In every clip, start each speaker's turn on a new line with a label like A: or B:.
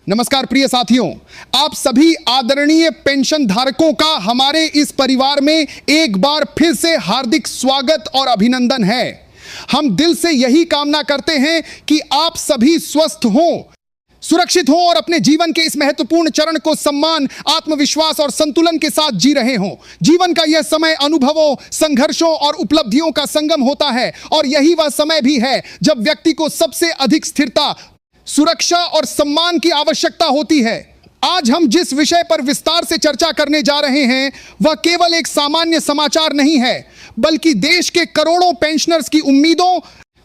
A: नमस्कार प्रिय साथियों, आप सभी आदरणीय पेंशन धारकों का हमारे इस परिवार में एक बार फिर से हार्दिक स्वागत और अभिनंदन है। हम दिल से यही कामना करते हैं कि आप सभी स्वस्थ हों, सुरक्षित हों और अपने जीवन के इस महत्वपूर्ण चरण को सम्मान, आत्मविश्वास और संतुलन के साथ जी रहे हों। जीवन का यह समय अनुभवों, संघर्षों और उपलब्धियों का संगम होता है और यही वह समय भी है जब व्यक्ति को सबसे अधिक स्थिरता, सुरक्षा और सम्मान की आवश्यकता होती है। आज हम जिस विषय पर विस्तार से चर्चा करने जा रहे हैं वह केवल एक सामान्य समाचार नहीं है, बल्कि देश के करोड़ों पेंशनर्स की उम्मीदों,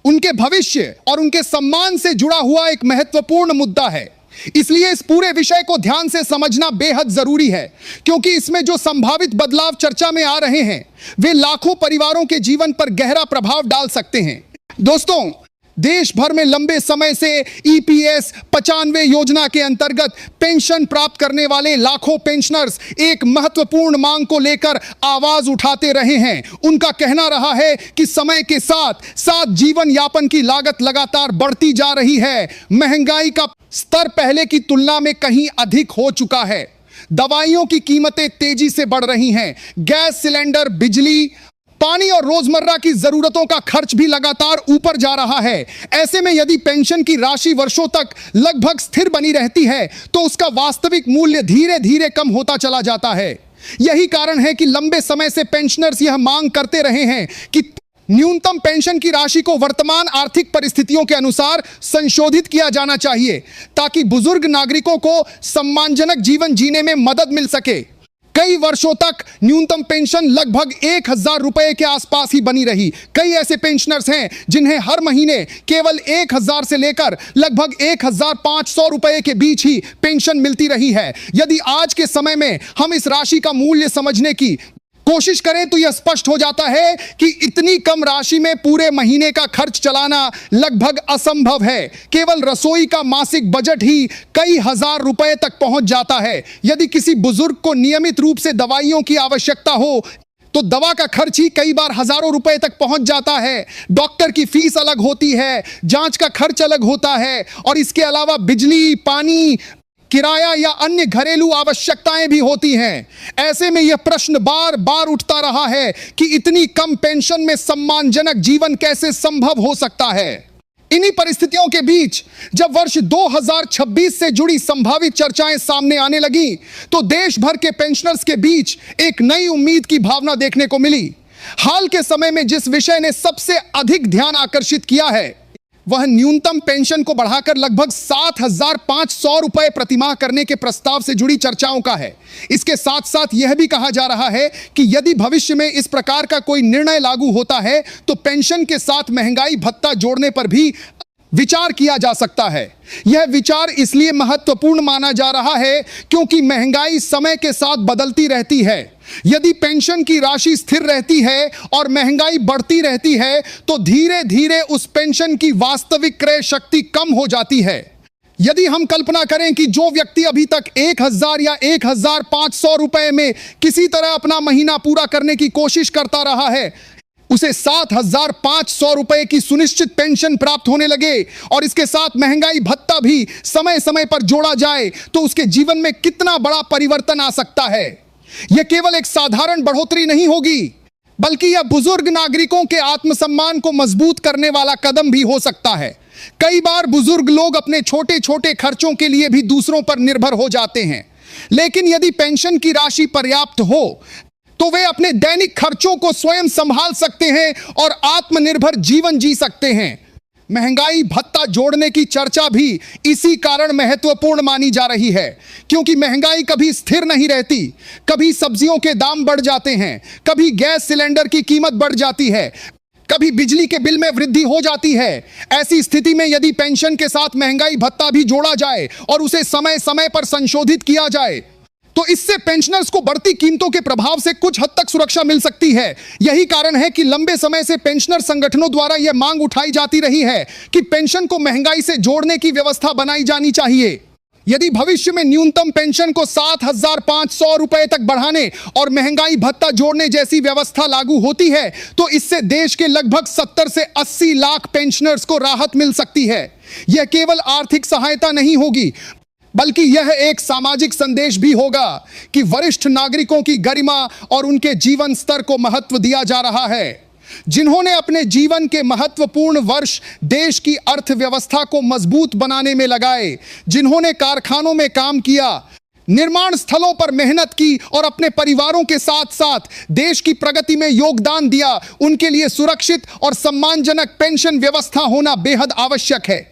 A: उनके भविष्य और उनके सम्मान से जुड़ा हुआ एक महत्वपूर्ण मुद्दा है। इसलिए इस पूरे विषय को ध्यान से समझना बेहद जरूरी है, क्योंकि इसमें जो संभावित बदलाव चर्चा में आ रहे हैं वे लाखों परिवारों के जीवन पर गहरा प्रभाव डाल सकते हैं। दोस्तों, देश भर में लंबे समय से ईपीएस 95 योजना के अंतर्गत पेंशन प्राप्त करने वाले लाखों पेंशनर्स एक महत्वपूर्ण मांग को लेकर आवाज उठाते रहे हैं। उनका कहना रहा है कि समय के साथ साथ जीवन यापन की लागत लगातार बढ़ती जा रही है। महंगाई का स्तर पहले की तुलना में कहीं अधिक हो चुका है। दवाइयों की कीमतें तेजी से बढ़ रही हैं। गैस सिलेंडर, बिजली, पानी और रोजमर्रा की जरूरतों का खर्च भी लगातार ऊपर जा रहा है। ऐसे में यदि पेंशन की राशि वर्षों तक लगभग स्थिर बनी रहती है तो उसका वास्तविक मूल्य धीरे धीरे कम होता चला जाता है। यही कारण है कि लंबे समय से पेंशनर्स यह मांग करते रहे हैं कि न्यूनतम पेंशन की राशि को वर्तमान आर्थिक परिस्थितियों के अनुसार संशोधित किया जाना चाहिए, ताकि बुजुर्ग नागरिकों को सम्मानजनक जीवन जीने में मदद मिल सके। कई वर्षों तक न्यूनतम पेंशन लगभग 1000 रुपए के आसपास ही बनी रही। कई ऐसे पेंशनर्स हैं जिन्हें हर महीने केवल 1000 से लेकर लगभग 1500 रुपए के बीच ही पेंशन मिलती रही है। यदि आज के समय में हम इस राशि का मूल्य समझने की कोशिश करें तो यह स्पष्ट हो जाता है कि इतनी कम राशि में पूरे महीने का खर्च चलाना लगभग असंभव है। केवल रसोई का मासिक बजट ही कई हजार रुपए तक पहुंच जाता है। यदि किसी बुजुर्ग को नियमित रूप से दवाइयों की आवश्यकता हो तो दवा का खर्च ही कई बार हजारों रुपए तक पहुंच जाता है। डॉक्टर की फीस अलग होती है, जांच का खर्च अलग होता है और इसके अलावा बिजली, पानी, किराया या अन्य घरेलू आवश्यकताएं भी होती हैं। ऐसे में यह प्रश्न बार बार उठता रहा है कि इतनी कम पेंशन में सम्मानजनक जीवन कैसे संभव हो सकता है। इन्हीं परिस्थितियों के बीच जब वर्ष 2026 से जुड़ी संभावित चर्चाएं सामने आने लगी तो देश भर के पेंशनर्स के बीच एक नई उम्मीद की भावना देखने को मिली। हाल के समय में जिस विषय ने सबसे अधिक ध्यान आकर्षित किया है वह न्यूनतम पेंशन को बढ़ाकर लगभग 7500 रुपए प्रतिमाह करने के प्रस्ताव से जुड़ी चर्चाओं का है। इसके साथ साथ यह भी कहा जा रहा है कि यदि भविष्य में इस प्रकार का कोई निर्णय लागू होता है तो पेंशन के साथ महंगाई भत्ता जोड़ने पर भी विचार किया जा सकता है। यह विचार इसलिए महत्वपूर्ण माना जा रहा है क्योंकि महंगाई समय के साथ बदलती रहती है। यदि पेंशन की राशि स्थिर रहती है और महंगाई बढ़ती रहती है तो धीरे धीरे उस पेंशन की वास्तविक क्रय शक्ति कम हो जाती है। यदि हम कल्पना करें कि जो व्यक्ति अभी तक 1000 या 1500 रुपए में किसी तरह अपना महीना पूरा करने की कोशिश करता रहा है, उसे 7500 रुपए की सुनिश्चित पेंशन प्राप्त होने लगे और इसके साथ महंगाई भत्ता भी समय समय पर जोड़ा जाए तो उसके जीवन में कितना बड़ा परिवर्तन आ सकता है। यह केवल एक साधारण बढ़ोतरी नहीं होगी, बल्कि यह बुजुर्ग नागरिकों के आत्मसम्मान को मजबूत करने वाला कदम भी हो सकता है। कई बार बुजुर्ग लोग अपने छोटे छोटे खर्चों के लिए भी दूसरों पर निर्भर हो जाते हैं, लेकिन यदि पेंशन की राशि पर्याप्त हो तो वे अपने दैनिक खर्चों को स्वयं संभाल सकते हैं और आत्मनिर्भर जीवन जी सकते हैं। महंगाई भत्ता जोड़ने की चर्चा भी इसी कारण महत्वपूर्ण मानी जा रही है, क्योंकि महंगाई कभी स्थिर नहीं रहती। कभी सब्जियों के दाम बढ़ जाते हैं, कभी गैस सिलेंडर की कीमत बढ़ जाती है, कभी बिजली के बिल में वृद्धि हो जाती है। ऐसी स्थिति में यदि पेंशन के साथ महंगाई भत्ता भी जोड़ा जाए और उसे समय समय पर संशोधित किया जाए तो इससे पेंशनर्स को बढ़ती कीमतों के प्रभाव से कुछ हद तक सुरक्षा मिल सकती है। यही कारण है कि लंबे समय से पेंशनर संगठनों द्वारा यह मांग उठाई जाती रही है कि पेंशन को महंगाई से जोड़ने की व्यवस्था बनाई जानी चाहिए। यदि भविष्य में न्यूनतम पेंशन को 7500 रुपए तक बढ़ाने और महंगाई भत्ता जोड़ने जैसी व्यवस्था लागू होती है तो इससे देश के लगभग 70 से 80 लाख पेंशनर्स को राहत मिल सकती है। यह केवल आर्थिक सहायता नहीं होगी बल्कि यह एक सामाजिक संदेश भी होगा कि वरिष्ठ नागरिकों की गरिमा और उनके जीवन स्तर को महत्व दिया जा रहा है, जिन्होंने अपने जीवन के महत्वपूर्ण वर्ष देश की अर्थव्यवस्था को मजबूत बनाने में लगाए, जिन्होंने कारखानों में काम किया, निर्माण स्थलों पर मेहनत की और अपने परिवारों के साथ साथ देश की प्रगति में योगदान दिया, उनके लिए सुरक्षित और सम्मानजनक पेंशन व्यवस्था होना बेहद आवश्यक है।